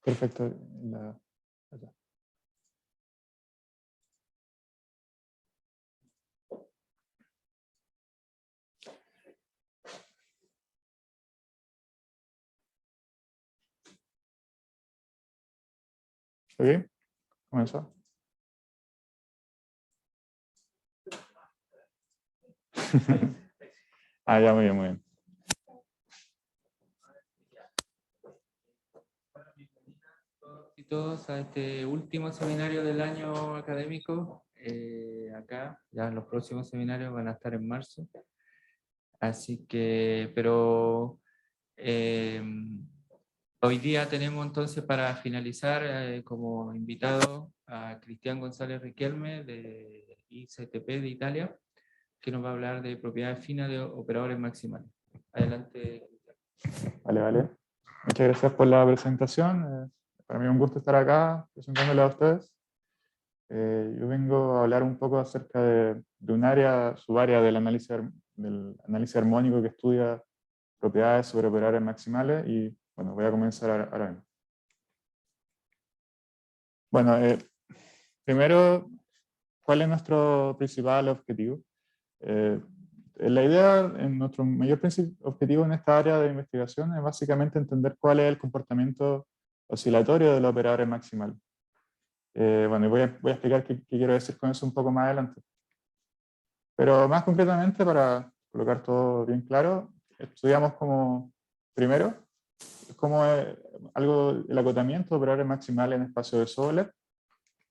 Perfecto. ¿Ok? ¿Comenzó? Ya, muy bien, muy bien. Y todos a este último seminario del año académico. Acá, ya los próximos seminarios van a estar en marzo. Así que, pero hoy día tenemos entonces para finalizar como invitado a Cristian González Riquelme de ICTP de Italia, que nos va a hablar de propiedades finas de operadores maximales. Adelante. Vale. Muchas gracias por la presentación. Para mí es un gusto estar acá presentándole a ustedes. Yo vengo a hablar un poco acerca de un área, subárea del análisis armónico que estudia propiedades sobre operadores maximales y bueno, voy a comenzar ahora mismo. Bueno, primero, ¿cuál es nuestro principal objetivo? La idea, nuestro mayor objetivo en esta área de investigación es básicamente entender cuál es el comportamiento oscilatorio de los operadores maximales. Bueno, y voy a explicar qué quiero decir con eso un poco más adelante. Pero más concretamente, para colocar todo bien claro, estudiamos como, primero, cómo es el acotamiento de operadores maximales en espacio de Sobolev,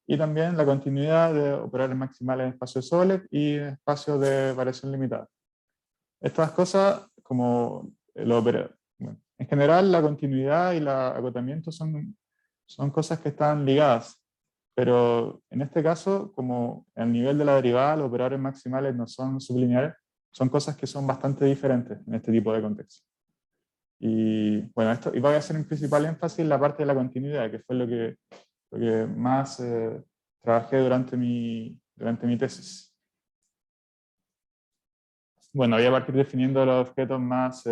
y también la continuidad de operadores maximales en espacio de Sobolev y en espacio de variación limitada. Estas cosas, como bueno, en general, la continuidad y el acotamiento son cosas que están ligadas. Pero en este caso, como el nivel de la derivada, los operadores maximales no son sublineares, son cosas que son bastante diferentes en este tipo de contextos. Y bueno, y voy a hacer un principal énfasis en la parte de la continuidad, que fue lo que más trabajé durante mi tesis. Bueno, voy a partir definiendo los objetos más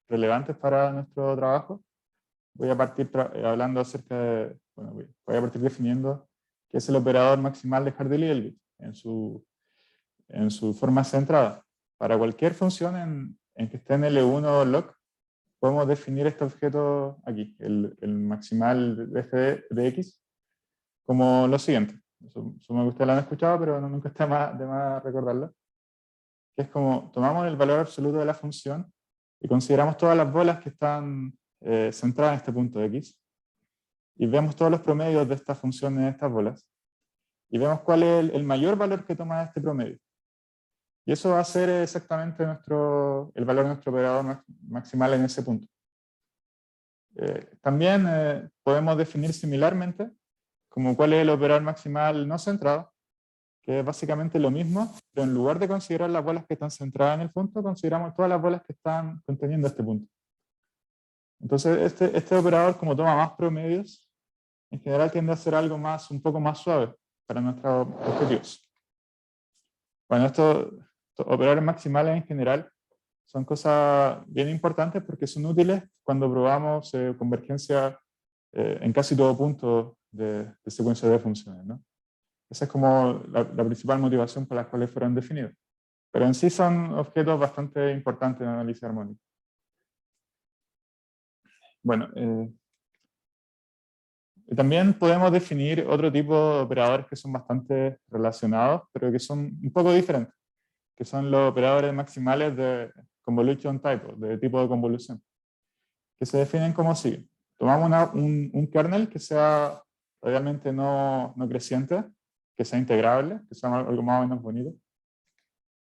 relevantes para nuestro trabajo. Voy a partir hablando acerca de, bueno, voy a partir definiendo qué es el operador maximal de Hardy-Liebowitz en su forma centrada. Para cualquier función en que esté en L1 log, podemos definir este objeto aquí, el maximal de f de x, como lo siguiente. Supongo que ustedes lo han escuchado, pero nunca está de más recordarlo. Que es como, tomamos el valor absoluto de la función y consideramos todas las bolas que están centradas en este punto x, y vemos todos los promedios de esta función en estas bolas, y vemos cuál es el mayor valor que toma este promedio. Y eso va a ser exactamente el valor de nuestro operador maximal en ese punto. También podemos definir similarmente como cuál es el operador maximal no centrado, que es básicamente lo mismo, pero en lugar de considerar las bolas que están centradas en el punto, consideramos todas las bolas que están conteniendo este punto. Entonces, este operador, como toma más promedios, en general tiende a ser algo un poco más suave para nuestros objetivos. Bueno, estos operadores maximales en general son cosas bien importantes porque son útiles cuando probamos convergencia en casi todo punto de secuencia de funciones, ¿no? Esa es como la principal motivación por la cual fueron definidos. Pero en sí son objetos bastante importantes en análisis armónico. Bueno, también podemos definir otro tipo de operadores que son bastante relacionados, pero que son un poco diferentes, que son los operadores maximales de convolution type, de tipo de convolución, que se definen como sigue. Tomamos un kernel que sea realmente no creciente, que sea integrable, que sea algo más o menos bonito,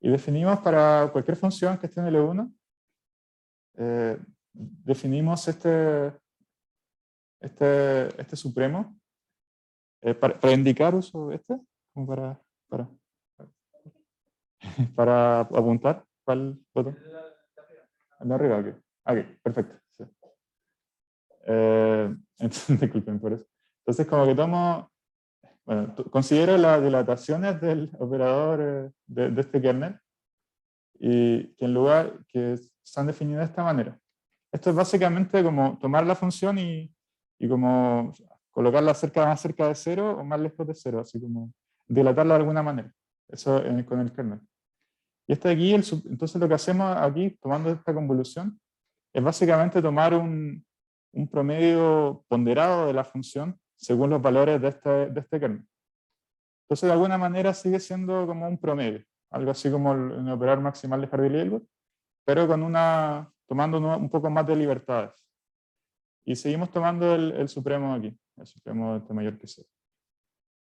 y definimos para cualquier función que esté en L1, definimos este supremo, para indicar uso como para apuntar. ¿Cuál botón? El de arriba, ok. Ok, perfecto. Sí. Entonces, disculpen por eso. Entonces, como que considero las dilataciones del operador de este kernel, y que en lugar que están definidas de esta manera. Esto es básicamente como tomar la función y y como colocarla más cerca de cero o más lejos de cero, así como dilatarla de alguna manera. Eso con el kernel. Y este de aquí, entonces lo que hacemos aquí, tomando esta convolución, es básicamente tomar un promedio ponderado de la función según los valores de este kernel. Entonces, de alguna manera sigue siendo como un promedio, algo así como el operador maximal de Harvey-Littlewood, pero tomando un poco más de libertades. Y seguimos tomando el supremo aquí, el supremo de mayor que cero.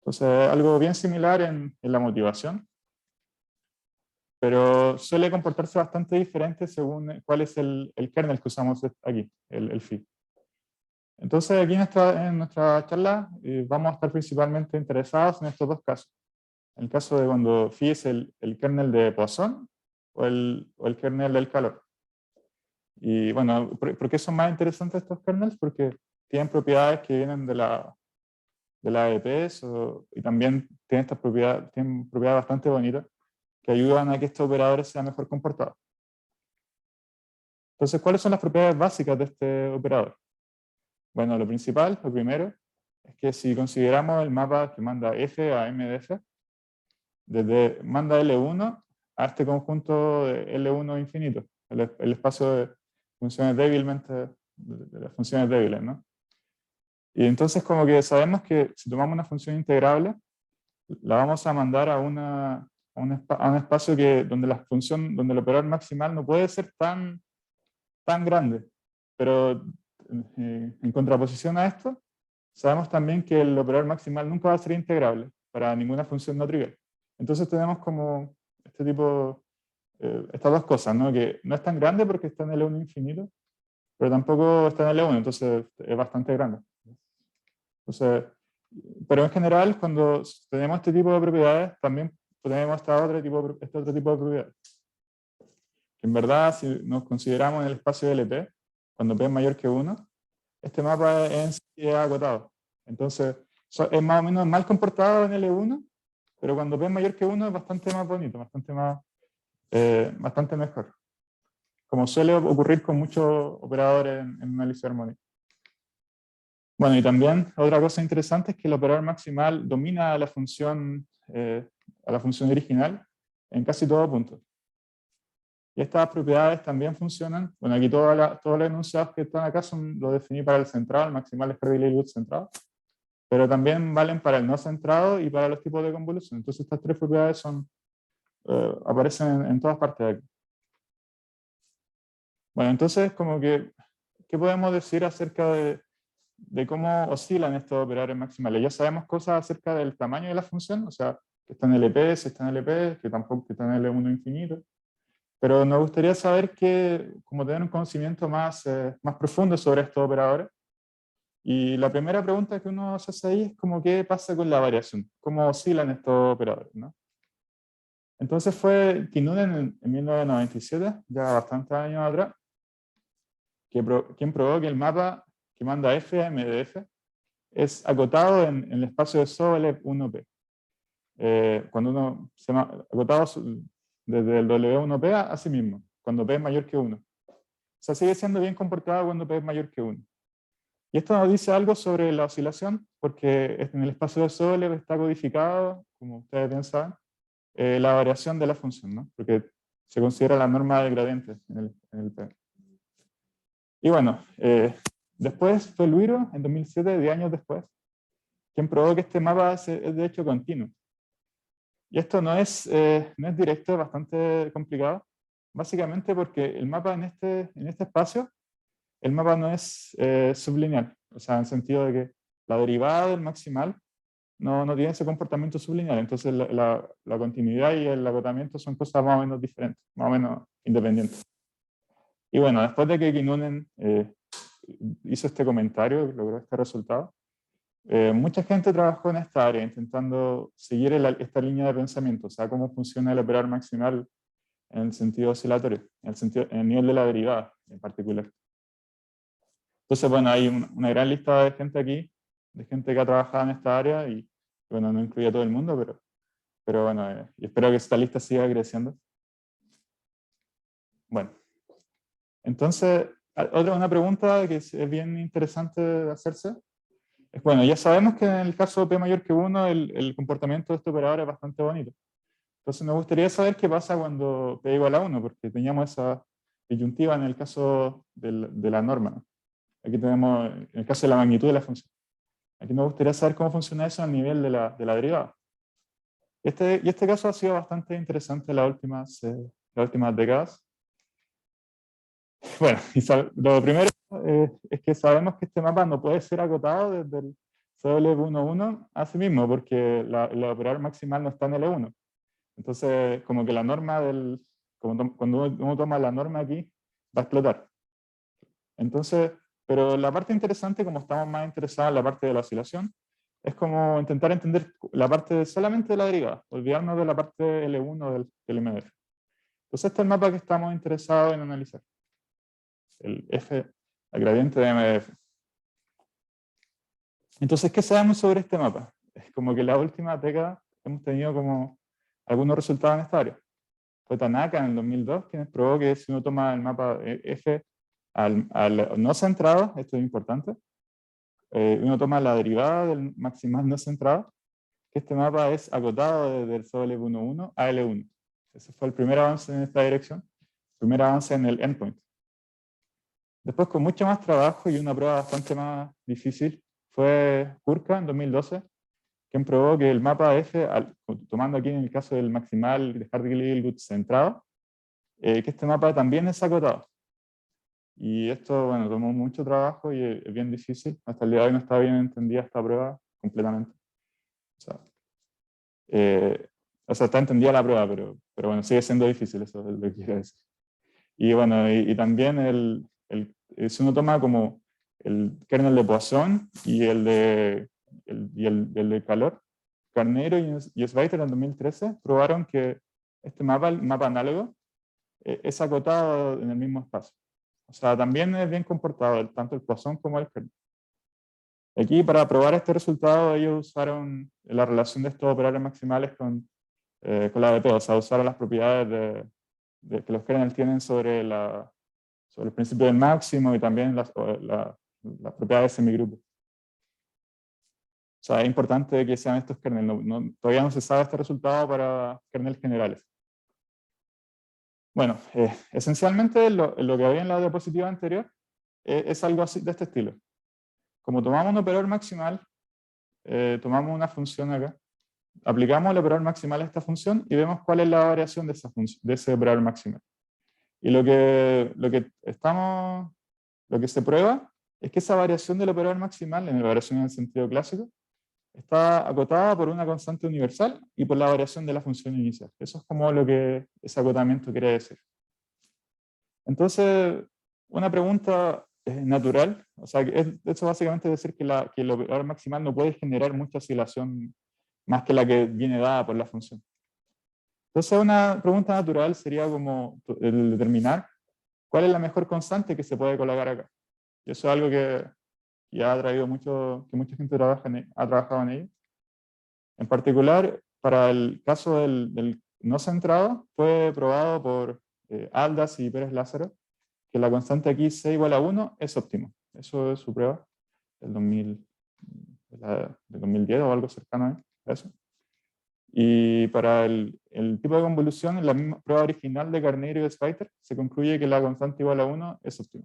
Entonces, algo bien similar en la motivación, pero suele comportarse bastante diferente según cuál es el kernel que usamos aquí, el phi. Entonces, aquí en nuestra charla vamos a estar principalmente interesados en estos dos casos. En el caso de cuando phi es el kernel de Poisson o el kernel del calor. Y bueno, ¿por qué son más interesantes estos kernels? Porque tienen propiedades que vienen de la EPS y también tienen tienen propiedades bastante bonitas que ayudan a que estos operadores sean mejor comportados. Entonces, ¿cuáles son las propiedades básicas de este operador? Bueno, lo primero, es que si consideramos el mapa que manda F a M de F, manda L1 a este conjunto de L1 infinito, el espacio de funciones de las funciones débiles, ¿no? Y entonces como que sabemos que si tomamos una función integrable, la vamos a mandar a un espacio donde el operador maximal no puede ser tan grande, pero en contraposición a esto, sabemos también que el operador maximal nunca va a ser integrable para ninguna función no trivial. Entonces tenemos como estas dos cosas, ¿no? Que no es tan grande porque está en L1 infinito, pero tampoco está en L1, entonces es bastante grande. Entonces, pero en general, cuando tenemos este tipo de propiedades, también tenemos este otro tipo de propiedades. En verdad, si nos consideramos en el espacio LP, cuando P es mayor que 1, este mapa es acotado. Entonces, es más o menos mal comportado en L1, pero cuando P es mayor que 1 es bastante más bonito, bastante mejor. Como suele ocurrir con muchos operadores en análisis armónico. Bueno, y también otra cosa interesante es que el operador maximal domina a la función original en casi todo punto. Y estas propiedades también funcionan. Bueno, aquí todos los enunciados que están acá lo definí para el centrado, el maximal es Harvey-Littlewood centrado, pero también valen para el no centrado y para los tipos de convolución. Entonces estas tres propiedades aparecen en todas partes de aquí. Bueno, entonces como que, ¿qué podemos decir acerca de cómo oscilan estos operadores maximales? Ya sabemos cosas acerca del tamaño de la función, o sea, que está en LP, si está en LP, que tampoco está en L1 infinito. Pero nos gustaría saber como tener un conocimiento más profundo sobre estos operadores. Y la primera pregunta que uno se hace ahí es como qué pasa con la variación, cómo oscilan estos operadores, ¿no? Entonces fue Kinnunen en 1997, ya bastantes años atrás, quien probó que el mapa que manda F a M de F es acotado en el espacio de Sobolev 1P. Cuando uno se llama acotado desde el W1P a sí mismo, cuando P es mayor que 1. O sea, sigue siendo bien comportado cuando P es mayor que 1. Y esto nos dice algo sobre la oscilación, porque en el espacio de Sobolev está codificado, como ustedes bien saben, la variación de la función, ¿no? Porque se considera la norma del gradiente en el P. Y bueno, después fue Luiro, en 2007, 10 años después, quien probó que este mapa es de hecho continuo. Y esto no es directo, es bastante complicado, básicamente porque el mapa en este espacio, el mapa no es sublineal, o sea, en el sentido de que la derivada del maximal no tiene ese comportamiento sublineal, entonces la continuidad y el agotamiento son cosas más o menos diferentes, más o menos independientes. Y bueno, después de que Kinnunen hizo este comentario, logró este resultado, mucha gente trabajó en esta área intentando seguir esta línea de pensamiento, o sea, cómo funciona el operador maximal en el sentido oscilatorio, en el nivel de la derivada en particular. Entonces, bueno, hay una gran lista de gente aquí, de gente que ha trabajado en esta área, y bueno, no incluye a todo el mundo, pero bueno, y espero que esta lista siga creciendo. Bueno, entonces, Una pregunta que es bien interesante de hacerse es, bueno, ya sabemos que en el caso P mayor que 1 el comportamiento de este operador es bastante bonito. Entonces me gustaría saber qué pasa cuando P igual a 1, porque teníamos esa disyuntiva en el caso de la norma, ¿no? Aquí tenemos, en el caso de la magnitud de la función. Aquí me gustaría saber cómo funciona eso a nivel de la derivada. Y este caso ha sido bastante interesante en las últimas décadas. Bueno, lo primero es que sabemos que este mapa no puede ser acotado desde el CW11 a sí mismo, porque el operador maximal no está en L1. Entonces, como que la norma cuando uno toma la norma aquí, va a explotar. Entonces, pero la parte interesante, como estamos más interesados en la parte de la oscilación, es como intentar entender la parte solamente de la derivada, olvidarnos de la parte L1 del MDF. Entonces, este es el mapa que estamos interesados en analizar. El gradiente de MDF. Entonces, ¿qué sabemos sobre este mapa? Es como que la última década hemos tenido como algunos resultados en esta área. Fue Tanaka en el 2002 quien probó que si uno toma el mapa F al no centrado, esto es importante, uno toma la derivada del maximal no centrado, que este mapa es acotado desde el CW11 a L1. Ese fue el primer avance en esta dirección, el primer avance en el endpoint. Después, con mucho más trabajo y una prueba bastante más difícil, fue Kurka en 2012, quien probó que el mapa F, tomando aquí en el caso del maximal de Hardy-Gilgood centrado, que este mapa también es acotado. Y esto, bueno, tomó mucho trabajo y es bien difícil. Hasta el día de hoy no está bien entendida esta prueba completamente. O sea, está entendida la prueba, pero bueno, sigue siendo difícil, eso es lo que quiero decir. Y bueno, y también si uno toma como el kernel de Poisson y el de calor, Carneiro y Sveiter en 2013 probaron que este mapa, el mapa análogo, es acotado en el mismo espacio. O sea, también es bien comportado, tanto el Poisson como el kernel. Aquí, para probar este resultado, ellos usaron la relación de estos operadores maximales con la ADP, o sea, usaron las propiedades que los kernels tienen sobre el principio del máximo y también las propiedades de semigrupo. O sea, es importante que sean estos kernels. Todavía no se sabe este resultado para kernels generales. Bueno, esencialmente lo que había en la diapositiva anterior es algo así de este estilo. Como tomamos un operador maximal, tomamos una función acá, aplicamos el operador maximal a esta función y vemos cuál es la variación de ese operador maximal. Y lo que se prueba es que esa variación del operador maximal, en la variación en el sentido clásico, está acotada por una constante universal y por la variación de la función inicial. Eso es como lo que ese acotamiento quiere decir. Entonces, una pregunta natural, o sea, eso básicamente es decir que el operador maximal no puede generar mucha oscilación más que la que viene dada por la función. Entonces, una pregunta natural sería como el determinar cuál es la mejor constante que se puede colocar acá. Y eso es algo que ya ha traído que mucha gente ha trabajado en ello. En particular, para el caso del no centrado, fue probado por Aldas y Pérez Lázaro, que la constante aquí C igual a 1 es óptimo. Eso es su prueba del 2010 o algo cercano a eso. Y para el tipo de convolución, en la misma prueba original de Carneiro y de Sveiter, se concluye que la constante igual a 1 es óptima.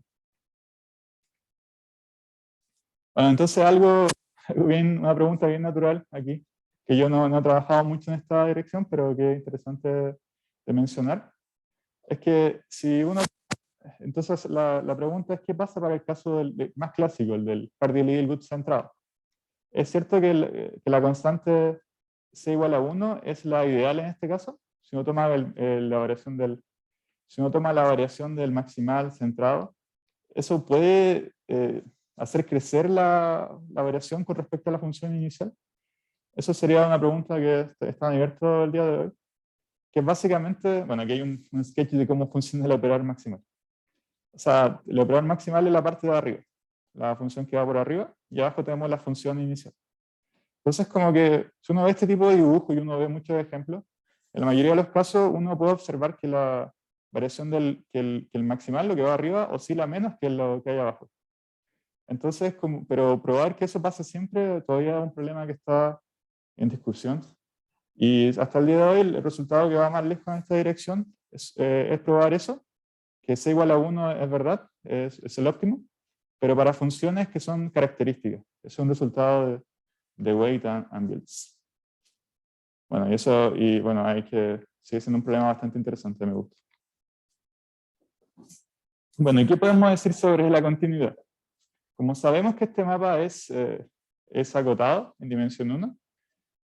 Bueno, entonces una pregunta bien natural aquí, que yo no he trabajado mucho en esta dirección, pero que es interesante de mencionar, es que si uno... Entonces la pregunta es, ¿qué pasa para el caso más clásico, el del Hardy-Gilgood centrado? ¿Es cierto que la constante C igual a 1 es la ideal en este caso? Si uno toma la variación del maximal centrado, ¿eso puede hacer crecer la variación con respecto a la función inicial? Eso sería una pregunta que está abierta el día de hoy, que básicamente, bueno, aquí hay un sketch de cómo funciona el operador maximal. O sea, el operador maximal es la parte de arriba, la función que va por arriba, y abajo tenemos la función inicial. Entonces, como que si uno ve este tipo de dibujo y uno ve muchos ejemplos, en la mayoría de los casos uno puede observar que la variación que el maximal, lo que va arriba, oscila menos que lo que hay abajo. Entonces, pero probar que eso pasa siempre todavía es un problema que está en discusión. Y hasta el día de hoy el resultado que va más lejos en esta dirección es probar eso, que c igual a 1 es verdad, es el óptimo, pero para funciones que son características. Es un resultado de weight and builds. Bueno, y bueno, sigue siendo un problema bastante interesante, me gusta. Bueno, ¿y qué podemos decir sobre la continuidad? Como sabemos que este mapa es agotado en dimensión 1,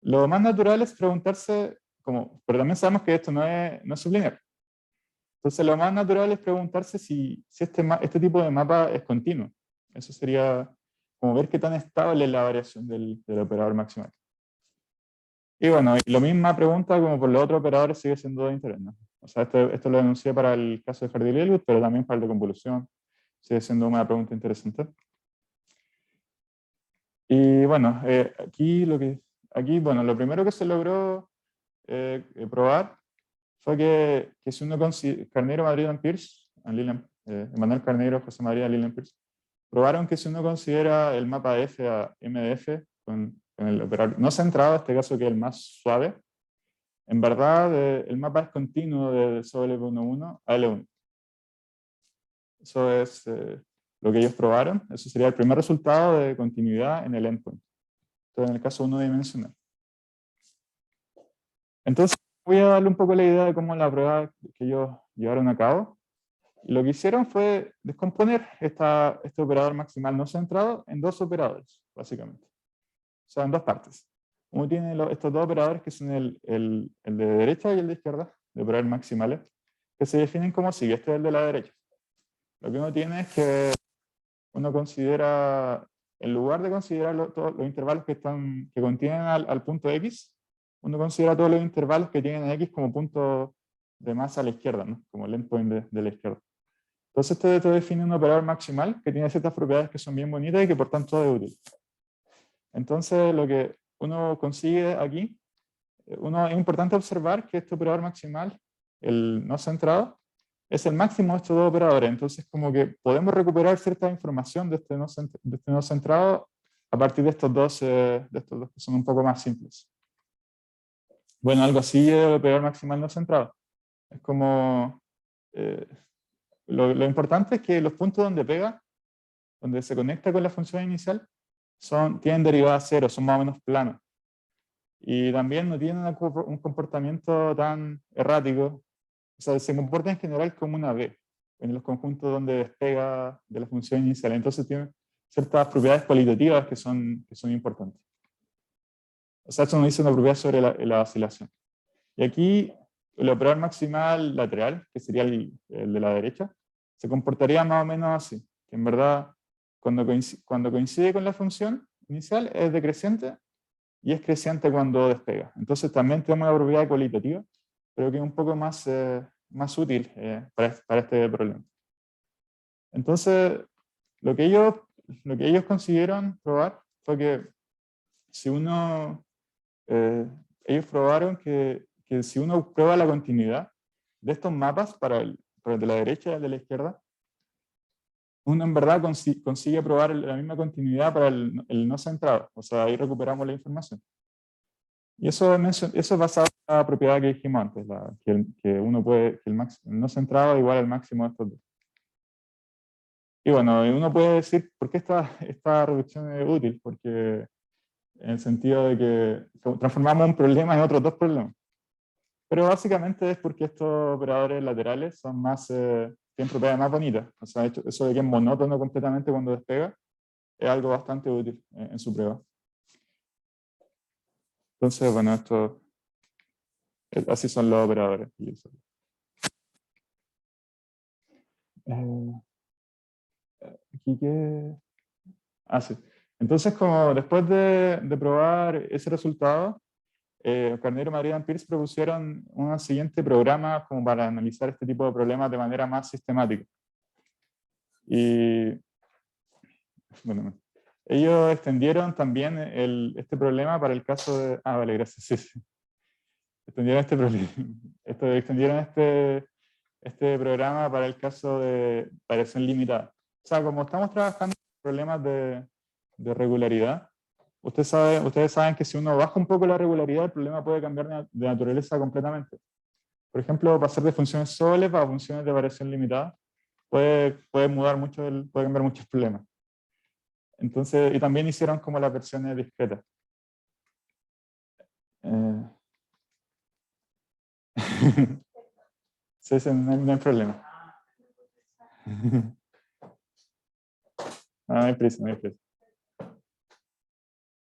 lo más natural es preguntarse, pero también sabemos que esto no es sublineal. Entonces lo más natural es preguntarse si este tipo de mapa es continuo. Eso sería como ver qué tan estable es la variación del operador maximal. Y bueno, la misma pregunta como por los otros operadores sigue siendo de interés, ¿no? O sea, esto lo denuncié para el caso de Hardy-Littlewood, pero también para el de convolución. Sigue siendo una pregunta interesante. Y bueno, bueno, lo primero que se logró probar fue que si uno considera, Carneiro, Madrid y Peirce, Emanuel Carneiro, José María Lilian Peirce, probaron que si uno considera el mapa F a MDF con el operador no centrado, en este caso que es el más suave, en verdad el mapa es continuo de sobre L11 a L1. Eso es lo que ellos probaron. Eso sería el primer resultado de continuidad en el endpoint. Entonces, en el caso unidimensional. Entonces, voy a darle un poco la idea de cómo la prueba que ellos llevaron a cabo. Y lo que hicieron fue descomponer este operador maximal no centrado en dos operadores, básicamente. O sea, en dos partes. Uno tiene estos dos operadores que son el de derecha y el de izquierda, de operadores maximales, que se definen como sigue. Este es el de la derecha. Lo que uno tiene es que uno considera, en lugar de considerar todos los intervalos que contienen al punto X, uno considera todos los intervalos que tienen X como punto de más a la izquierda, ¿no? Como el endpoint de la izquierda. Entonces esto define un operador maximal que tiene ciertas propiedades que son bien bonitas y que por tanto es útil. Entonces lo que uno consigue aquí, es importante observar que este operador maximal, el no centrado, es el máximo de estos dos operadores. Entonces como que podemos recuperar cierta información de este no centrado a partir de estos dos que son un poco más simples. Bueno, algo así es el operador maximal no centrado. Es como... lo importante es que los puntos donde pega, donde se conecta con la función inicial, tienen derivada cero, son más o menos planos. Y también no tienen un comportamiento tan errático. O sea, se comporta en general como una V, en los conjuntos donde despega de la función inicial. Entonces tiene ciertas propiedades cualitativas que son importantes. O sea, esto nos dice una propiedad sobre la oscilación. Y aquí, el operador maximal lateral, que sería el de la derecha, se comportaría más o menos así. Que en verdad, cuando coincide con la función inicial, es decreciente y es creciente cuando despega. Entonces también tenemos una propiedad cualitativa, pero que es un poco más útil para este problema. Entonces, lo que ellos consiguieron probar fue que si ellos probaron que si uno prueba la continuidad de estos mapas para el de la derecha y el de la izquierda, uno en verdad consigue probar la misma continuidad para el no centrado. O sea, ahí recuperamos la información. Y eso es basado en la propiedad que dijimos antes, que el no centrado igual al máximo de estos dos. Y bueno, uno puede decir, ¿por qué esta reducción es útil? Porque en el sentido de que transformamos un problema en otros dos problemas. Pero básicamente es porque estos operadores laterales tienen propiedades más bonitas. O sea, eso de que es monótono completamente cuando despega es algo bastante útil en su prueba. Entonces, bueno, así son los operadores. Aquí sí. Entonces, como después de probar ese resultado, Carneiro, Madrid y Peirce propusieron un siguiente programa como para analizar este tipo de problemas de manera más sistemática. Y bueno, ellos extendieron también este problema para el caso de... vale, gracias. Sí. Extendieron este problema. Extendieron este programa para el caso de variación limitada. O sea, como estamos trabajando en problemas de regularidad, ustedes saben que si uno baja un poco la regularidad, el problema puede cambiar de naturaleza completamente. Por ejemplo, pasar de funciones Solev a funciones de variación limitada puede mudar mucho, puede cambiar muchos problemas. Entonces, y también hicieron como las versiones discretas. Sí, sí, no hay problema. No hay prisa, no hay prisa.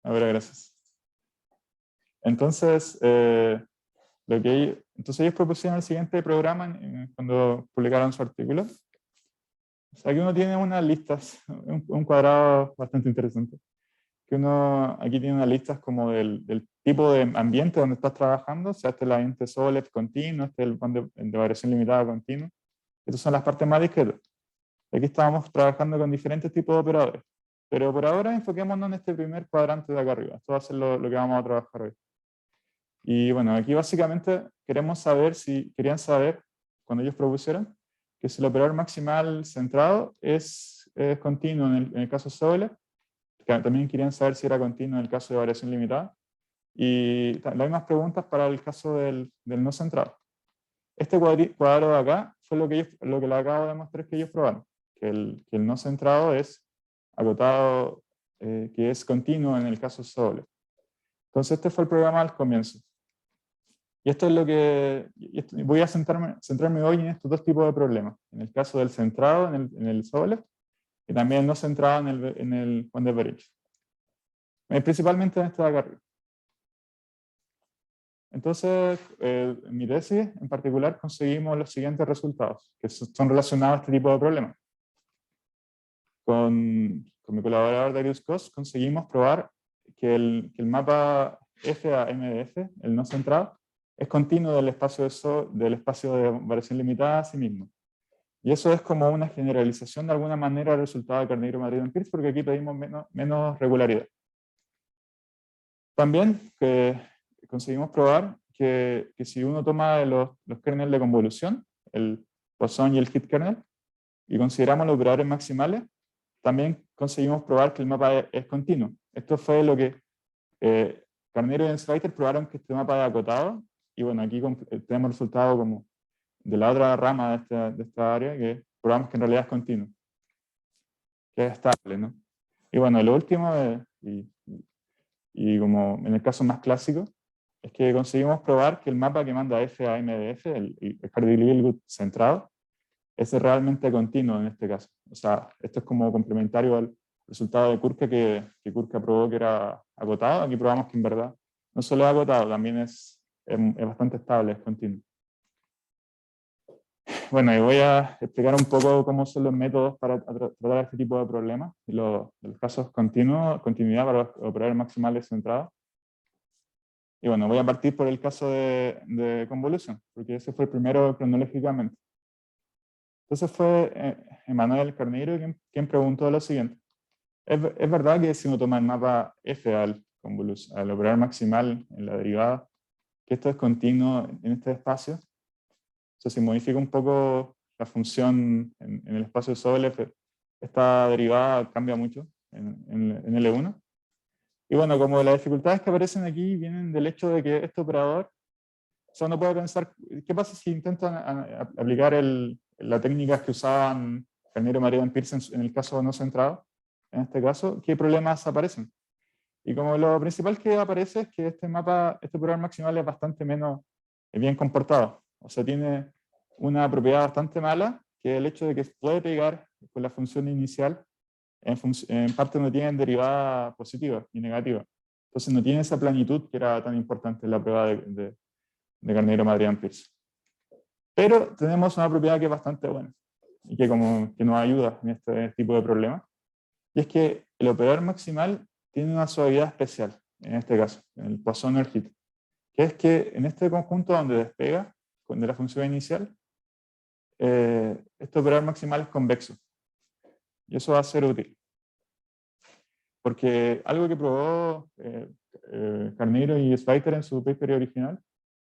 Ahora, gracias. Entonces, entonces ellos propusieron el siguiente programa cuando publicaron su artículo. O sea, aquí uno tiene unas listas, un cuadrado bastante interesante. Que uno aquí tiene unas listas como del tipo de ambiente donde estás trabajando, o sea, este es el ambiente Solev continuo, este es el de variación limitada continuo. Estas son las partes más discretas. Aquí estábamos trabajando con diferentes tipos de operadores. Pero por ahora enfoquémonos en este primer cuadrante de acá arriba. Esto va a ser lo que vamos a trabajar hoy. Y bueno, aquí básicamente querían saber, cuando ellos propusieron, que si el operador maximal centrado es continuo en el caso Solev, que también querían saber si era continuo en el caso de variación limitada, y las mismas preguntas para el caso del no centrado. Este cuadro de acá fue lo que les acabo de mostrar que ellos probaron, que el no centrado es agotado, que es continuo en el caso Solev. Entonces este fue el programa al comienzo. Y esto es lo que voy a centrarme hoy en estos dos tipos de problemas. En el caso del centrado en el Solev y también el no centrado en el Juan de Perich. Principalmente en este de acá arriba. Entonces, en mi tesis en particular conseguimos los siguientes resultados, que son relacionados a este tipo de problemas. Con mi colaborador Darius Kos conseguimos probar que el mapa F a MDF, el no centrado, es continuo del espacio de variación limitada a sí mismo. Y eso es como una generalización de alguna manera del resultado de Carneiro-Madrid-Peirce, porque aquí pedimos menos regularidad. También conseguimos probar que si uno toma los kernels de convolución, el Poisson y el hit kernel, y consideramos los operadores maximales, también conseguimos probar que el mapa es continuo. Esto fue lo que Carneiro y Zweiter probaron, que este mapa es acotado, y bueno, aquí tenemos el resultado como de la otra rama de esta área, que probamos que en realidad es continuo, que es estable, ¿no? Y bueno, lo último, y como en el caso más clásico, es que conseguimos probar que el mapa que manda F a MDF, el Hardy-Littlewood centrado, es realmente continuo en este caso. O sea, esto es como complementario al resultado de Kurka, que Kurka probó que era agotado. Aquí probamos que en verdad no solo es agotado, también es bastante estable, es continuo. Bueno, y voy a explicar un poco cómo son los métodos para tratar este tipo de problemas, y los casos continuidad para los operadores maximales centrados. Y bueno, voy a partir por el caso de convolución, porque ese fue el primero cronológicamente. Entonces fue Emanuel Carneiro quien preguntó lo siguiente. ¿Es verdad que si uno toma el mapa F al operador maximal en la derivada, que esto es continuo en este espacio? O sea, si modifica un poco la función en el espacio de Solev, esta derivada cambia mucho en L1. Y bueno, como las dificultades que aparecen aquí vienen del hecho de que este operador, o sea, uno puede pensar, ¿qué pasa si intentan aplicar las técnicas que usaban Carneiro y Madrid-Peirce en el caso no centrado? En este caso, ¿qué problemas aparecen? Y como lo principal que aparece es que este operador maximal es bastante menos bien comportado. O sea, tiene una propiedad bastante mala, que es el hecho de que puede pegar con la función inicial en parte no tienen derivada positiva y negativa. Entonces no tiene esa planitud que era tan importante en la prueba de Carneiro-Madrid-Peirce. Pero tenemos una propiedad que es bastante buena y que nos ayuda en este tipo de problemas. Y es que el operador maximal tiene una suavidad especial, en este caso, en el Poisson o el hit, que es que en este conjunto donde despega de la función inicial, este operador maximal es convexo. Y eso va a ser útil. Porque algo que probó Carneiro y Zweiter en su paper original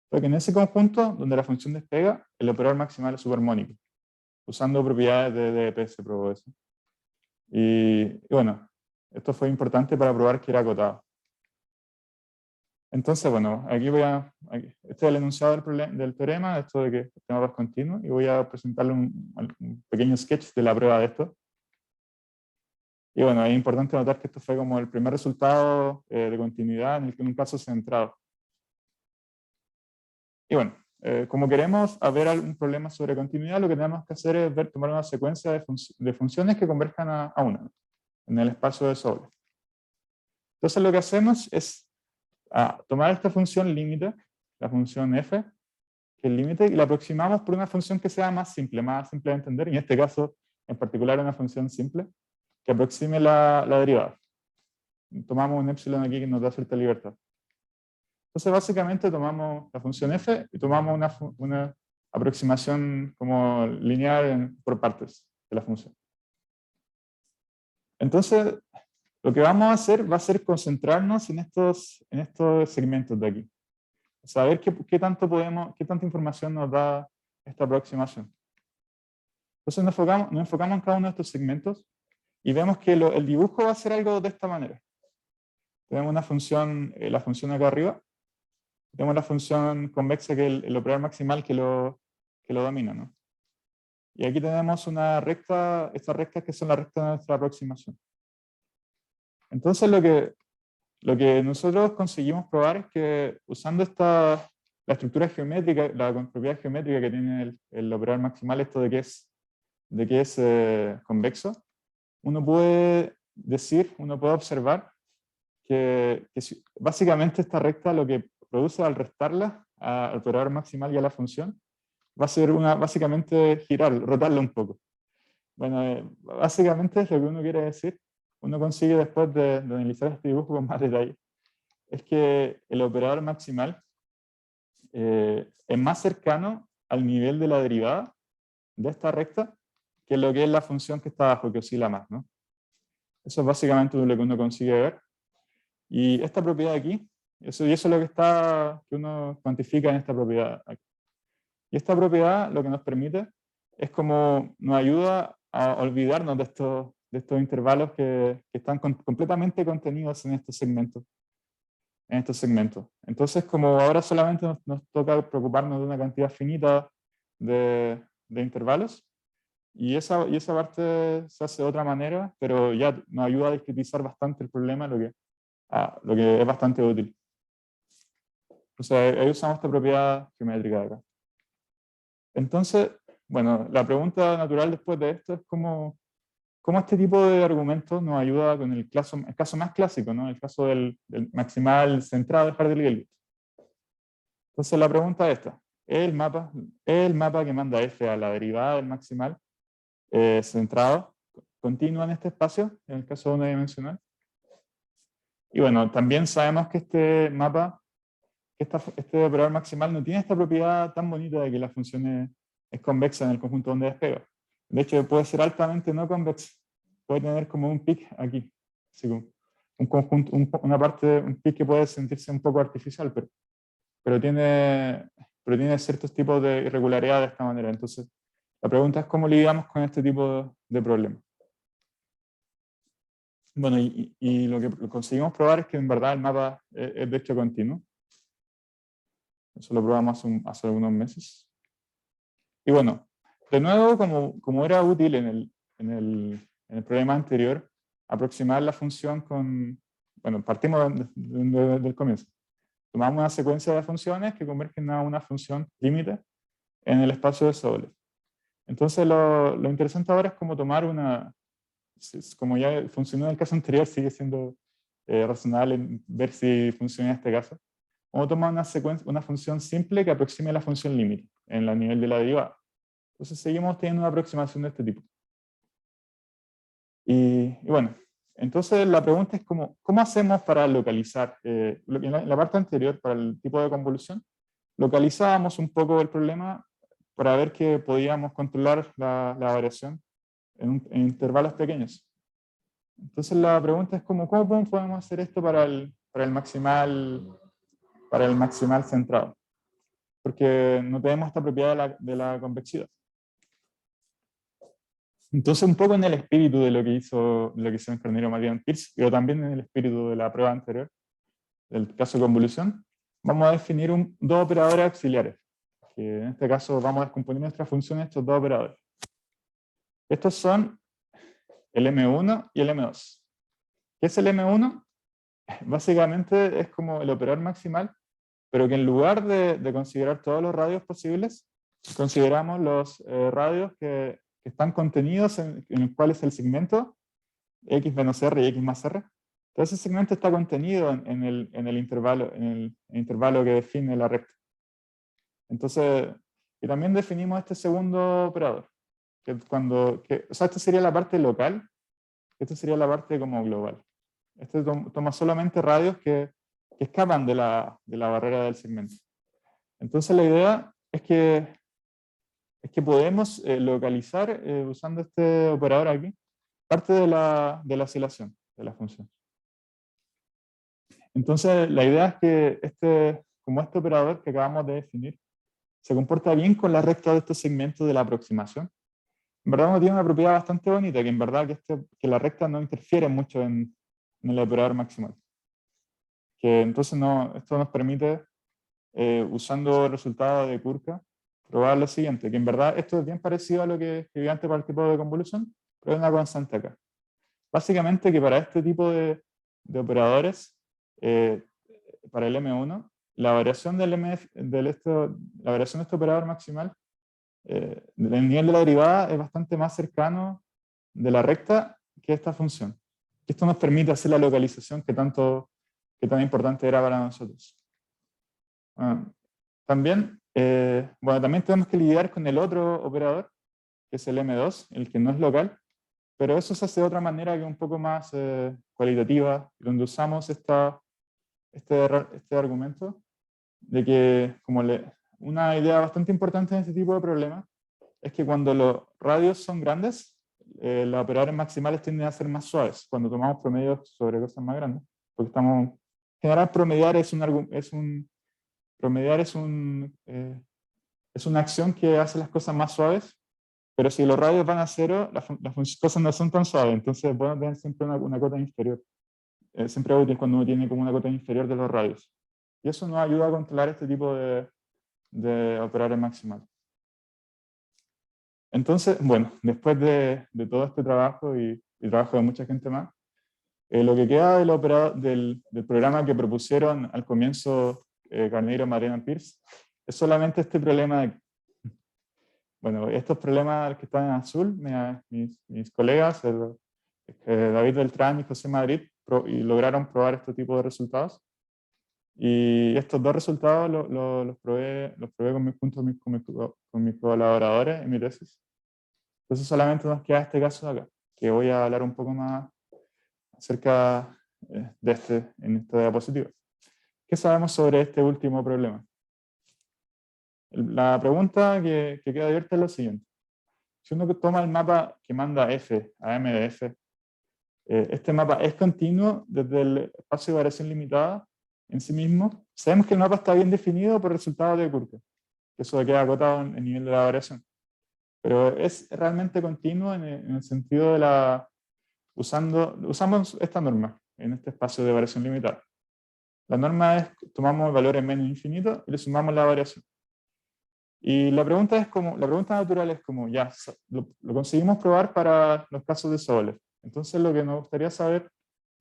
Porque en ese conjunto, donde la función despega, el operador maximal es supermónico, usando propiedades de DP se probó eso. Y bueno, esto fue importante para probar que era acotado. Entonces, bueno, este es el enunciado del teorema, esto de que el mapa es continuo, y voy a presentarle un pequeño sketch de la prueba de esto. Y bueno, es importante notar que esto fue como el primer resultado de continuidad en un caso centrado. Y bueno, como queremos ver algún problema sobre continuidad, lo que tenemos que hacer es tomar una secuencia de funciones que converjan a una en el espacio de sobre. Entonces lo que hacemos es tomar esta función límite, la función f, que es el límite, y la aproximamos por una función que sea más simple de entender, y en este caso, en particular, una función simple, que aproxime la derivada. Tomamos un epsilon aquí que nos da cierta libertad. Entonces, básicamente, tomamos la función f y tomamos una aproximación como lineal por partes de la función. Entonces, lo que vamos a hacer va a ser concentrarnos en estos segmentos de aquí. Saber qué tanta información nos da esta aproximación. Entonces nos enfocamos en cada uno de estos segmentos y vemos que el dibujo va a ser algo de esta manera. Tenemos una función, la función acá arriba. Tenemos la función convexa, que es el operador maximal que lo domina, ¿no? Y aquí tenemos una recta, estas rectas que son las rectas de nuestra aproximación. Entonces lo que nosotros conseguimos probar es que usando la estructura geométrica, la propiedad geométrica que tiene el operador maximal, esto de que es convexo, uno puede observar que básicamente esta recta lo que produce al restarla al operador maximal y a la función va a ser básicamente rotarla un poco. Bueno, básicamente es lo que uno quiere decir. Uno consigue después de analizar este dibujo con más detalle, es que el operador maximal es más cercano al nivel de la derivada de esta recta que lo que es la función que está abajo, que oscila más, ¿no? Eso es básicamente lo que uno consigue ver. Y esta propiedad aquí, eso es lo que uno cuantifica en esta propiedad aquí. Y esta propiedad lo que nos permite es como nos ayuda a olvidarnos de estos intervalos que están completamente contenidos en estos segmentos. Entonces, como ahora solamente nos toca preocuparnos de una cantidad finita de intervalos, y esa parte se hace de otra manera, pero ya nos ayuda a discretizar bastante el problema, lo que es bastante útil. Entonces, ahí usamos esta propiedad geométrica de acá. Entonces, bueno, la pregunta natural después de esto es cómo este tipo de argumentos nos ayuda con el caso más clásico, ¿no? El caso del maximal centrado de Hardy-Gilbert. Entonces la pregunta es esta: ¿es el mapa que manda f a la derivada del maximal centrado continua en este espacio, en el caso unidimensional? Y bueno, también sabemos que este mapa, este operador maximal no tiene esta propiedad tan bonita de que la función es convexa en el conjunto donde despega. De hecho, puede ser altamente no convexa. Puede tener como un pic aquí. Así como un conjunto, un pic que puede sentirse un poco artificial, pero tiene ciertos tipos de irregularidad de esta manera. Entonces, la pregunta es cómo lidiamos con este tipo de problemas. Bueno, y lo que conseguimos probar es que en verdad el mapa es de hecho continuo. Eso lo probamos hace algunos meses. Y bueno, de nuevo, como era útil en el problema anterior, aproximar la función bueno, partimos del comienzo. Tomamos una secuencia de funciones que convergen a una función límite en el espacio de Sobolev. Entonces lo interesante ahora es como tomar como ya funcionó en el caso anterior, sigue siendo razonable ver si funciona en este caso. Vamos a tomar una función simple que aproxime la función límite en el nivel de la derivada. Entonces seguimos teniendo una aproximación de este tipo. Y bueno, entonces la pregunta es cómo hacemos para localizar. En la parte anterior, para el tipo de convolución, localizábamos un poco el problema para ver que podíamos controlar la variación en intervalos pequeños. Entonces la pregunta es cómo podemos hacer esto para el maximal centrado. porque no tenemos esta propiedad de la convexidad. Entonces, un poco en el espíritu de lo que hizo Encarnero Marian Peirce, pero también en el espíritu de la prueba anterior, del caso de convolución, vamos a definir dos operadores auxiliares, que en este caso vamos a descomponer nuestra función en estos dos operadores. Estos son el M1 y el M2. ¿Qué es el M1? Básicamente es como el operador maximal, pero que en lugar de considerar todos los radios posibles, consideramos los radios que están contenidos en el cual es el segmento x menos r y x más r. Entonces ese segmento está contenido en el intervalo que define la recta. Entonces, y también definimos este segundo operador, o sea, esta sería la parte local, esta sería la parte como global. Este toma solamente radios que escapan de la barrera del segmento. Entonces la idea es que podemos localizar, usando este operador aquí, parte de la oscilación de la función. Entonces la idea es que como este operador que acabamos de definir se comporta bien con la recta de estos segmentos de la aproximación. En verdad tiene una propiedad bastante bonita, que en verdad que la recta no interfiere mucho en el operador maximal. Que entonces esto nos permite, usando el resultado de Kurka, probar lo siguiente, que en verdad esto es bien parecido a lo que escribí antes para el tipo de convolución, pero hay una constante acá. Básicamente que para este tipo de operadores, para el M1, la variación la variación de este operador maximal, el nivel de la derivada es bastante más cercano de la recta que esta función. Esto nos permite hacer la localización que tan importante era para nosotros. También tenemos que lidiar con el otro operador, que es el M2, el que no es local, pero eso se hace de otra manera que es un poco más cualitativa, donde usamos este argumento de que una idea bastante importante en este tipo de problemas es que cuando los radios son grandes, los operadores maximales tienden a ser más suaves cuando tomamos promedios sobre cosas más grandes, porque en general promediar es una acción que hace las cosas más suaves, pero si los radios van a cero, las cosas no son tan suaves, entonces es bueno tener siempre una cota inferior. Siempre es útil cuando uno tiene como una cota inferior de los radios. Y eso nos ayuda a controlar este tipo de operadores maximales. Entonces, bueno, después de todo este trabajo y trabajo de mucha gente más, lo que queda del programa que propusieron al comienzo Carneiro, Marian Peirce, es solamente este problema de... Bueno, estos problemas que están en azul, mis colegas, David Beltrán y José Madrid, lograron probar este tipo de resultados. Y estos dos resultados los probé junto con mis colaboradores en mi tesis. Entonces solamente nos queda este caso de acá, que voy a hablar un poco más acerca de en esta diapositiva. ¿Qué sabemos sobre este último problema? La pregunta que queda abierta es lo siguiente. Si uno toma el mapa que manda F a M de F, este mapa es continuo desde el espacio de variación limitada en sí mismo. Sabemos que el mapa está bien definido por resultados de Kurka. Eso queda acotado en el nivel de la variación. Pero es realmente continuo en el sentido de usamos esta norma en este espacio de variación limitada. La norma es, tomamos valores menos infinitos y le sumamos la variación. Y la pregunta natural es como, ya, lo conseguimos probar para los casos de Sobolev. Entonces lo que nos gustaría saber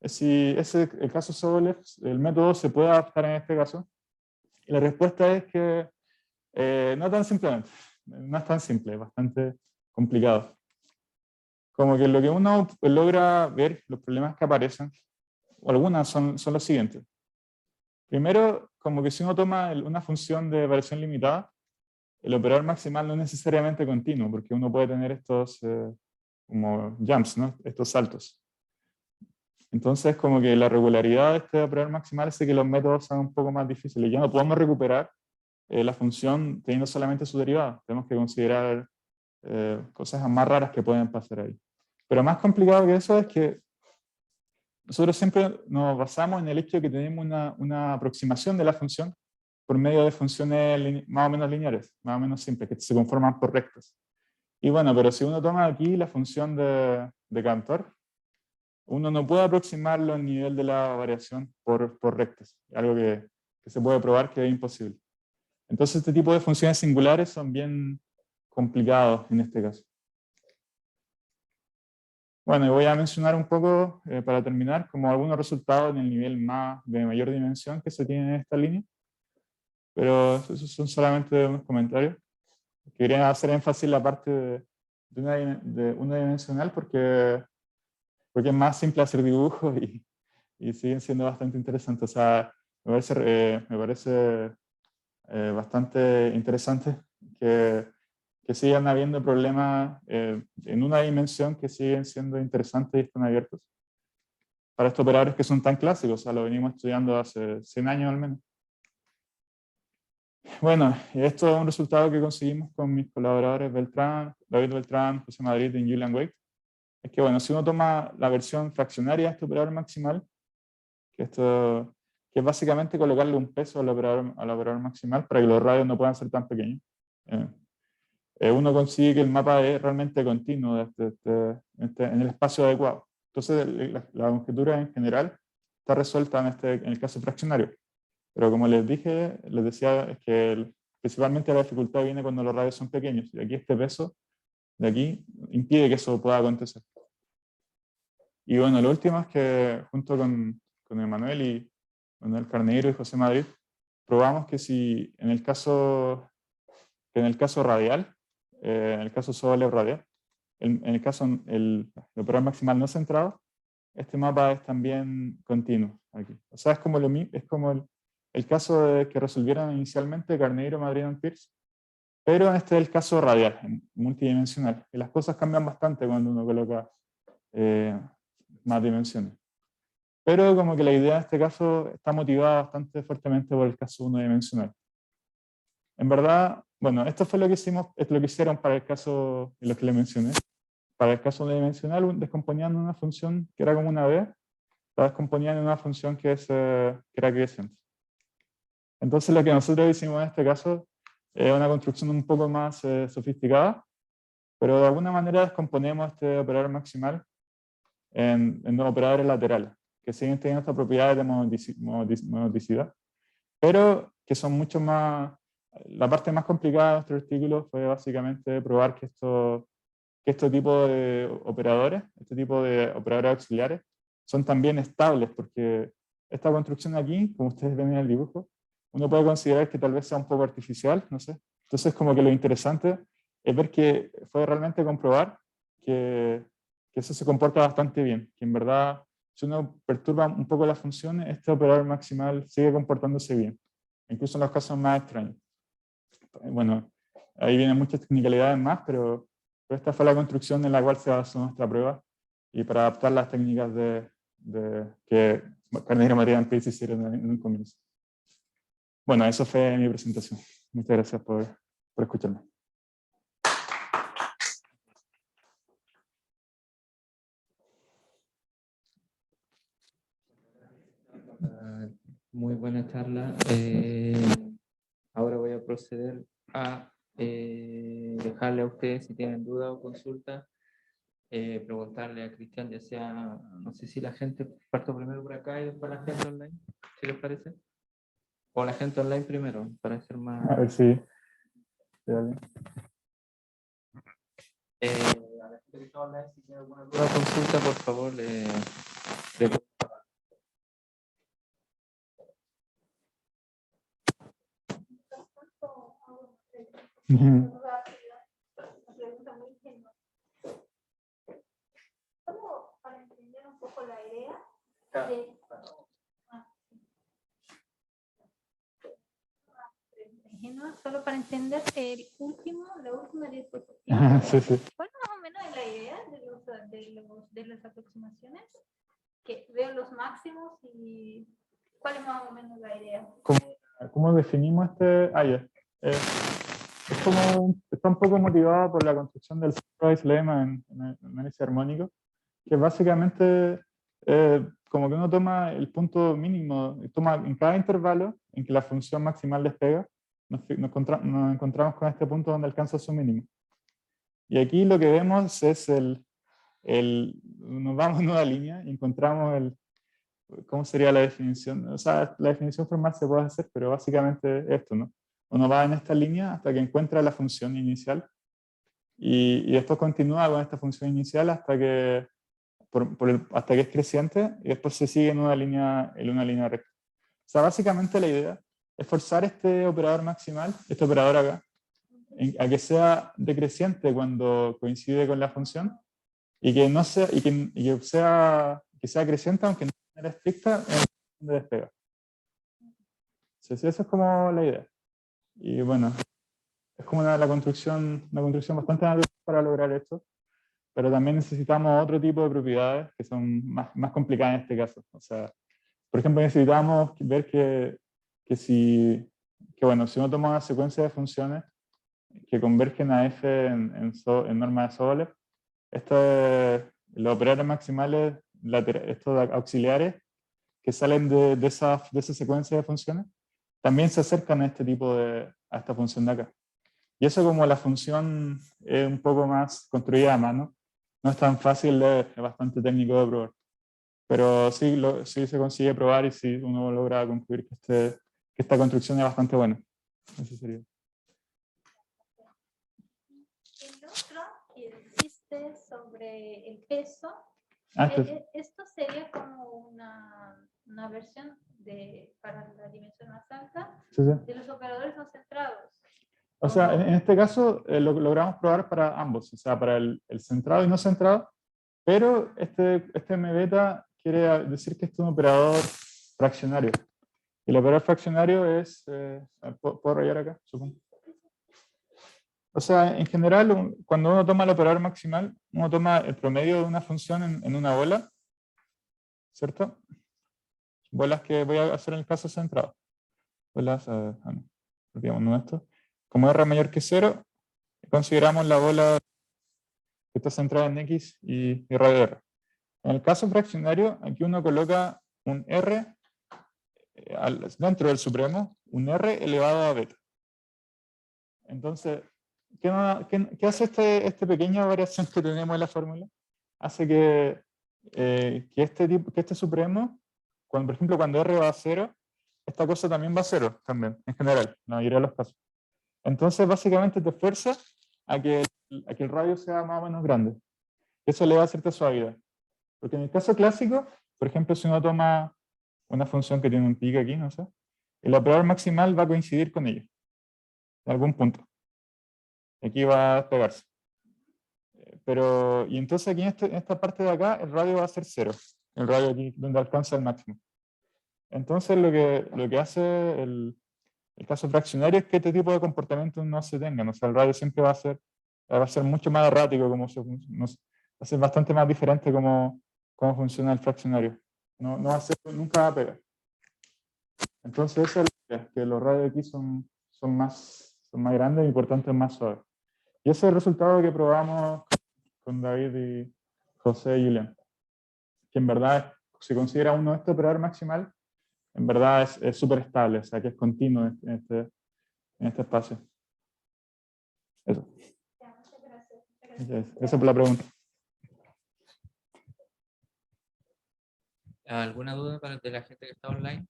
es si el caso Sobolev, el método se puede adaptar en este caso. Y la respuesta es que no tan simplemente. No es tan simple, es bastante complicado. Como que lo que uno logra ver, los problemas que aparecen, o algunas son los siguientes. Primero, como que si uno toma una función de variación limitada, el operador maximal no es necesariamente continuo, porque uno puede tener estos como jumps, ¿no? Estos saltos. Entonces, como que la regularidad de este operador maximal hace que los métodos sean un poco más difíciles. Ya no podemos recuperar la función teniendo solamente su derivada. Tenemos que considerar cosas más raras que pueden pasar ahí. Pero más complicado que eso es que nosotros siempre nos basamos en el hecho de que tenemos una aproximación de la función por medio de funciones más o menos lineares, más o menos simples, que se conforman por rectas. Y bueno, pero si uno toma aquí la función de Cantor, uno no puede aproximarlo al nivel de la variación por rectas, algo que se puede probar que es imposible. Entonces este tipo de funciones singulares son bien complicados en este caso. Bueno, y voy a mencionar un poco, para terminar, como algunos resultados en el nivel de mayor dimensión que se tiene en esta línea. Pero esos son solamente unos comentarios. Quería hacer énfasis en la parte de unidimensional porque es más simple hacer dibujos y siguen siendo bastante interesantes. O sea, me parece bastante interesante que sigan habiendo problemas en una dimensión que siguen siendo interesantes y están abiertos para estos operadores que son tan clásicos. O sea, lo venimos estudiando hace 100 años al menos. Bueno, esto es un resultado que conseguimos con mis colaboradores David Beltrán, José Madrid y Julian Wake. Es que, bueno, si uno toma la versión fraccionaria de este operador maximal, que es básicamente colocarle un peso al operador maximal para que los radios no puedan ser tan pequeños, uno consigue que el mapa es realmente continuo en el espacio adecuado. Entonces, la conjetura en general está resuelta en el caso fraccionario. Pero como les decía, es que principalmente la dificultad viene cuando los radios son pequeños. Y aquí este peso de aquí impide que eso pueda acontecer. Y bueno, lo último es que junto con Emanuel y Manuel Carneiro y José Madrid, probamos que si en el caso radial, en el caso Sobolev radial, en el caso el operador maximal no centrado, este mapa es también continuo aquí. O sea, es como el caso que resolvieron inicialmente Carneiro, Madrid y Pierce, pero este es el caso radial, multidimensional. Y las cosas cambian bastante cuando uno coloca más dimensiones. Pero como que la idea en este caso está motivada bastante fuertemente por el caso unidimensional. En verdad, bueno, esto fue lo que hicimos, es lo que hicieron para el caso, lo que les mencioné. Para el caso unidimensional, descomponían una función que era como una B, la descomponían en una función que era creciente. Entonces lo que nosotros hicimos en este caso es una construcción un poco más sofisticada, pero de alguna manera descomponemos este operador maximal en dos operadores laterales, que siguen teniendo esta propiedad de monodicidad, pero que son mucho más... La parte más complicada de nuestro artículo fue básicamente probar que este tipo de operadores, auxiliares, son también estables, porque esta construcción aquí, como ustedes ven en el dibujo, uno puede considerar que tal vez sea un poco artificial, no sé. Entonces, como que lo interesante es ver que fue realmente comprobar que eso se comporta bastante bien, que en verdad, si uno perturba un poco las funciones, este operador maximal sigue comportándose bien, incluso en los casos más extraños. Bueno, ahí vienen muchas technicalidades más, pero esta fue la construcción en la cual se basó nuestra prueba, y para adaptar las técnicas que Carneiro, Madrid y Pierce hicieron en un comienzo. Bueno, eso fue mi presentación. Muchas gracias por escucharme. Muy buena charla. Ahora voy a proceder a dejarle a ustedes, si tienen duda o consulta, preguntarle a Cristian, ya sea, no sé si la gente, parto primero por acá y después la gente online, ¿qué les parece? O la gente online primero, para hacer más... A ver si... Dale. A la gente que está online, si tiene alguna duda o consulta, por favor, le Solo para entender un poco la idea de... Solo para entender la última diapositiva. Sí, sí. ¿Cuál más o menos es la idea de las aproximaciones? Que veo los máximos y ¿cuál es más o menos la idea? ¿Cómo definimos este? Está un poco motivado por la construcción del surprise lemma en análisis armónico, que básicamente como que uno toma el punto mínimo, toma en cada intervalo, en que la función maximal despega, nos encontramos con este punto donde alcanza su mínimo. Y aquí lo que vemos es nos vamos en una línea y encontramos ¿cómo sería la definición? O sea, la definición formal se puede hacer, pero básicamente esto, ¿no? Uno va en esta línea hasta que encuentra la función inicial y después continúa con esta función inicial hasta que, hasta que es creciente y después se sigue en una línea recta. O sea, básicamente la idea es forzar este operador maximal, este operador acá, a que sea decreciente cuando coincide con la función y que no sea, que sea creciente aunque no de manera estricta en la función de despega. Entonces, eso es como la idea. Y bueno, es como una construcción bastante natural para lograr esto, pero también necesitamos otro tipo de propiedades que son más complicadas en este caso. O sea, por ejemplo, necesitamos ver si uno toma una secuencia de funciones que convergen a f en norma de Sobolev, los operadores maximales, estos auxiliares que salen de esa secuencia de funciones, también se acercan a a esta función de acá. Y eso, como la función es un poco más construida a mano, no es tan fácil es bastante técnico de probar. Pero sí se consigue probar y sí uno logra concluir que esta construcción es bastante buena. Eso sería. El otro que existe sobre el peso, esto sería como una versión para la dimensión más alta de los operadores no centrados. O sea, en este caso lo logramos probar para ambos, o sea, para el centrado y no centrado, pero este m beta quiere decir que este es un operador fraccionario. Y el operador fraccionario es, ¿puedo rayar acá? Supongo. O sea, en general, cuando uno toma el operador maximal, uno toma el promedio de una función en una bola, ¿cierto? Bolas que voy a hacer en el caso centrado. Bolas, digamos, no esto. Como R mayor que 0, consideramos la bola que está centrada en X y radio R. En el caso fraccionario, aquí uno coloca un R dentro del supremo, un R elevado a beta. Entonces, ¿qué hace esta pequeña variación que tenemos en la fórmula? Hace que este supremo, por ejemplo, cuando R va a 0, esta cosa también va a 0, también, en general, la mayoría de los casos. Entonces, básicamente te fuerza a que el radio sea más o menos grande. Eso le da cierta suavidad. Porque en el caso clásico, por ejemplo, si uno toma una función que tiene un pico aquí, no sé, el operador maximal va a coincidir con ella, en algún punto. Aquí va a pegarse. Y entonces aquí en esta parte de acá, el radio va a ser 0. El radio aquí donde alcanza el máximo. Entonces lo que hace el caso fraccionario es que este tipo de comportamientos no se tengan. O sea, el radio siempre va a ser mucho más errático, va a ser bastante más diferente cómo funciona el fraccionario. No va a ser, nunca va a pegar. Entonces eso es que los radios aquí son más grandes y por tanto más suaves. Y ese es el resultado que probamos con David y José y Julián. Que en verdad se considera uno de este operador maximal, en verdad es súper estable, o sea que es continuo en este espacio. Eso. Esa es la pregunta. ¿Alguna duda de la gente que está online?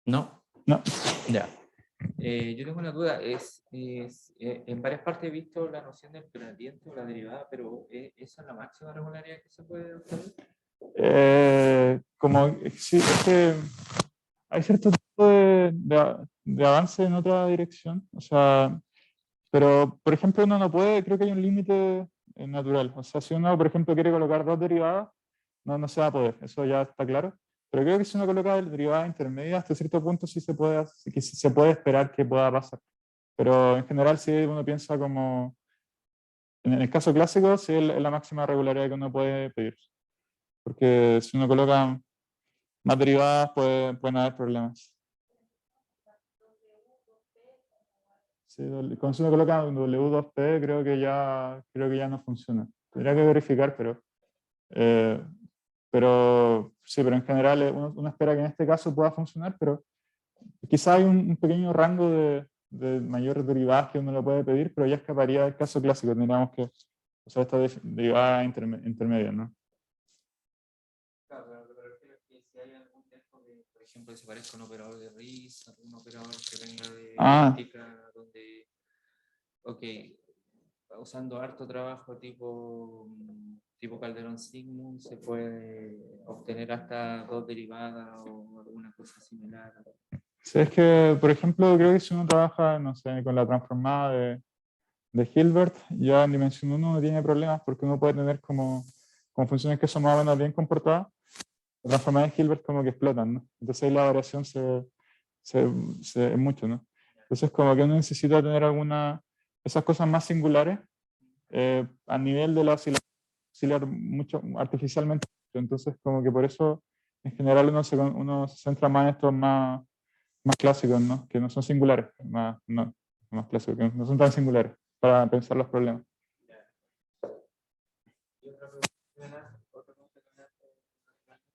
No. No. Ya. Yo tengo una duda. En varias partes he visto la noción del gradiente o la derivada, pero ¿esa es la máxima regularidad que se puede obtener? Sí, es que hay cierto tipo de avance en otra dirección. O sea, pero, por ejemplo, uno no puede, creo que hay un límite natural. O sea, si uno, por ejemplo, quiere colocar dos derivadas, no se va a poder, eso ya está claro. Pero creo que si uno coloca derivadas intermedias, hasta cierto punto sí se puede esperar que pueda pasar. Pero en general, si uno piensa como, en el caso clásico, sí es la máxima regularidad que uno puede pedir. Porque si uno coloca más derivadas, pueden haber problemas. Sí, cuando se coloca un W2P creo que ya no funciona. Tendría que verificar, pero sí, pero en general uno espera que en este caso pueda funcionar, pero quizá hay un pequeño rango de mayores derivadas que uno lo puede pedir, pero ya escaparía del caso clásico, tendríamos que usar esta derivada intermedia, ¿no? Claro, pero lo que me refiero es que si hay algún texto que, por ejemplo, se parezca a un operador de RIS, algún operador que venga de práctica, donde, ok, usando harto trabajo tipo Calderón-Sigmund, se puede obtener hasta 2 derivadas o alguna cosa similar. Sí, es que, por ejemplo, creo que si uno trabaja, no sé, con la transformada de Hilbert, ya en dimensión 1 no tiene problemas porque uno puede tener como funciones que son más o menos bien comportadas. Las transformadas de Hilbert como que explotan, ¿no? Entonces ahí la variación es mucho, ¿no? Entonces como que uno necesita tener esas cosas más singulares a nivel de la oscilar mucho artificialmente. Entonces como que por eso en general uno se centra más en estos más clásicos, ¿no? Que no son singulares, más clásicos, que no son tan singulares para pensar los problemas. Y otra pregunta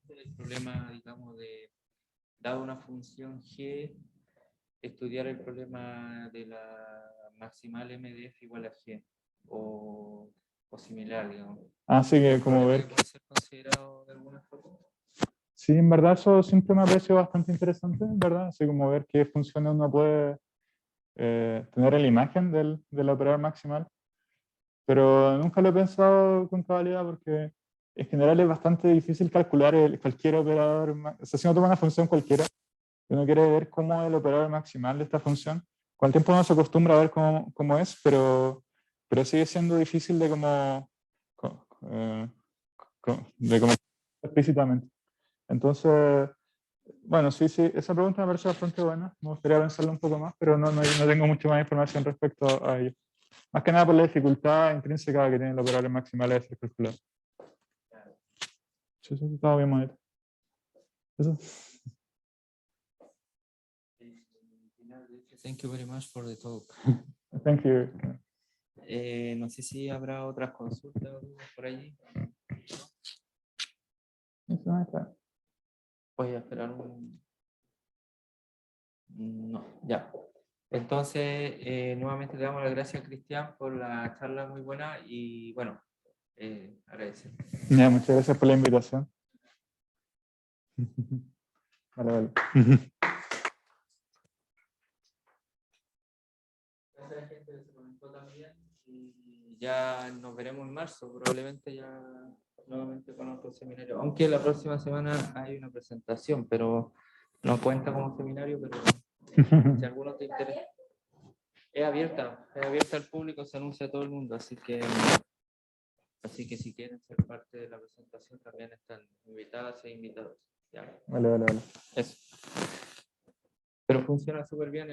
el problema, digamos, dado una función G, estudiar el problema de la maximal MDF igual a G, o similar, digamos. Así que como ver... ¿Puede ser considerado de alguna forma? Sí, en verdad eso siempre me ha parecido bastante interesante, ¿verdad? Así como ver qué funciones uno puede tener en la imagen del operador maximal. Pero nunca lo he pensado con cabalidad porque en general es bastante difícil calcular cualquier operador. O sea, si uno toma una función cualquiera, uno quiere ver cómo es el operador maximal de esta función. Con el tiempo uno se acostumbra a ver cómo es, pero sigue siendo difícil de cómo explícitamente. Entonces, bueno, sí, esa pregunta me parece bastante buena. Me gustaría pensarlo un poco más, pero no tengo mucha más información respecto a ello. Más que nada por la dificultad intrínseca que tienen los operadores maximales de ser calculados. Sí, eso estaba bien bonito. Eso. Thank you very much for the talk. Thank you. No sé si habrá otras consultas por allí. Voy a esperar No, ya. Entonces, nuevamente le damos las gracias a Cristian por la charla muy buena y bueno, agradecer. Ya, muchas gracias por la invitación. Vale. Gracias a la gente que se conectó también y ya nos veremos en marzo, probablemente ya nuevamente con otro seminario. Aunque la próxima semana hay una presentación, pero no cuenta como seminario, pero si alguno te interesa. Es abierta al público, se anuncia a todo el mundo, así que si quieren ser parte de la presentación también están invitadas e invitados. ¿Ya? Vale. Eso. Pero funciona súper bien.